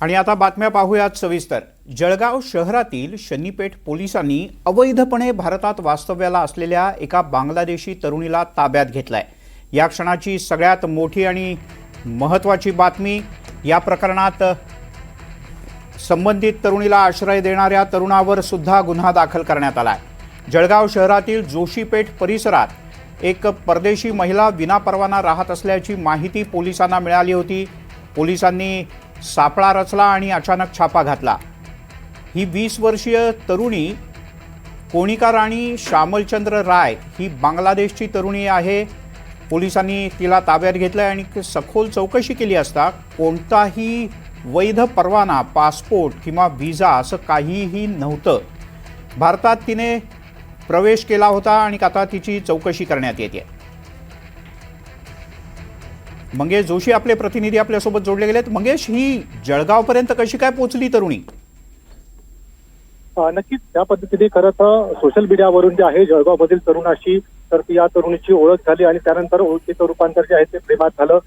आणि आता बातम्या पाहूयात सविस्तर। जळगाव शहरातील शनीपेठ पोलिसांनी अवैधपणे भारतात वास्तव्याला असलेल्या एका बांगलादेशी तरुणीला ताब्यात घेतलाय। या क्षणाची सगळ्यात मोठी आणि महत्त्वाची बातमी, या प्रकरणात संबंधित तरुणीला आश्रय देणाऱ्या तरुणावर सुद्धा गुन्हा दाखल करण्यात आलाय। जळगाव शहरातील जोशीपेठ परिसरात एक परदेशी महिला विनापरवाना राहत असल्याची माहिती पोलिसांना मिळाली होती। पोलिसांनी सापळा रचला आणि अचानक छापा घातला। ही 20 वर्षीय तरुणी कोणिका राणी श्यामलचंद्र राय ही बांगलादेशची तरुणी आहे। पोलिसांनी तिला ताब्यात घेतलं आणि सखोल चौकशी केली असता कोणताही वैध परवाना, पासपोर्ट किंवा व्हिसा असं काहीही नव्हतं। भारतात तिने प्रवेश केला होता आणि आता तिची चौकशी करण्यात येते। मंगेश जोशी आपले प्रतिनिधी आपल्यासोबत जोडले गेलेत। मंगेश, ही जळगावपर्यंत कशी काय पोहोचली तरुणी? नक्कीच त्या पद्धतीने खरं तर सोशल मीडियावरून जे आहे जळगावमधील तरुणाशी तर या तरुणीची ओळख झाली आणि त्यानंतर ओळखीचं रूपांतर जे आहे ते प्रेमात झालं।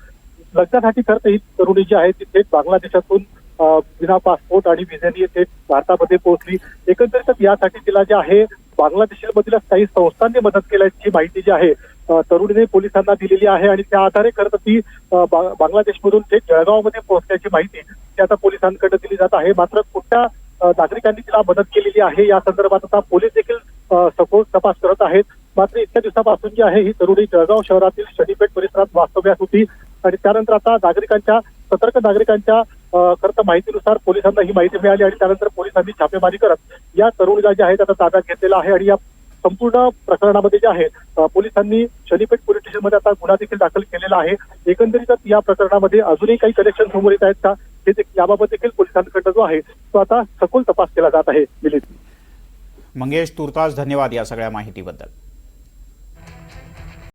लग्नासाठी खरं तर ही तरुणी जी आहे ती थेट बांगलादेशातून बिना पासपोर्ट आणि व्हिसाने थेट भारतामध्ये पोहोचली। एकंदरीतच यासाठी तिला जे आहे बांगलादेशमधील काही संस्थांनी मदत केल्याची माहिती जी आहे तरुणीने पोलिसांना दिलेली आहे आणि त्या आधारे खरं तर ती बांगलादेशमधून थेट जळगावमध्ये पोहोचण्याची माहिती ती आता पोलिसांकडे दिली जात आहे। मात्र कुठल्या नागरिकांनी तिला मदत केलेली आहे या संदर्भात आता पोलीस देखील सखोल तपास करत आहेत। मात्र इतक्या दिवसापासून जी आहे ही तरुणी जळगाव शहरातील शनीपेठ परिसरात वास्तव्यास होती आणि त्यानंतर आता सतर्क नागरिकांच्या खरं तर माहितीनुसार पोलिसांना ही माहिती मिळाली आणि त्यानंतर पोलिसांनी छापेमारी करत या तरुणीला जे आहे त्याचा ताब्यात घेतलेला आहे आणि या संपूर्ण प्रकरणामध्ये जे आहे पोलिसांनी शनीपेठ पोलीस स्टेशनमध्ये आता गुन्हा देखील दाखल केलेला आहे। एकंदरीतच या प्रकरणामध्ये अजूनही काही कनेक्शन समोर येत आहेत का हे याबाबत देखील पोलिसांकडे जो आहे तो आता सखोल तपास केला जात आहे। मंगेश, तुर्तास धन्यवाद या सगळ्या माहितीबद्दल।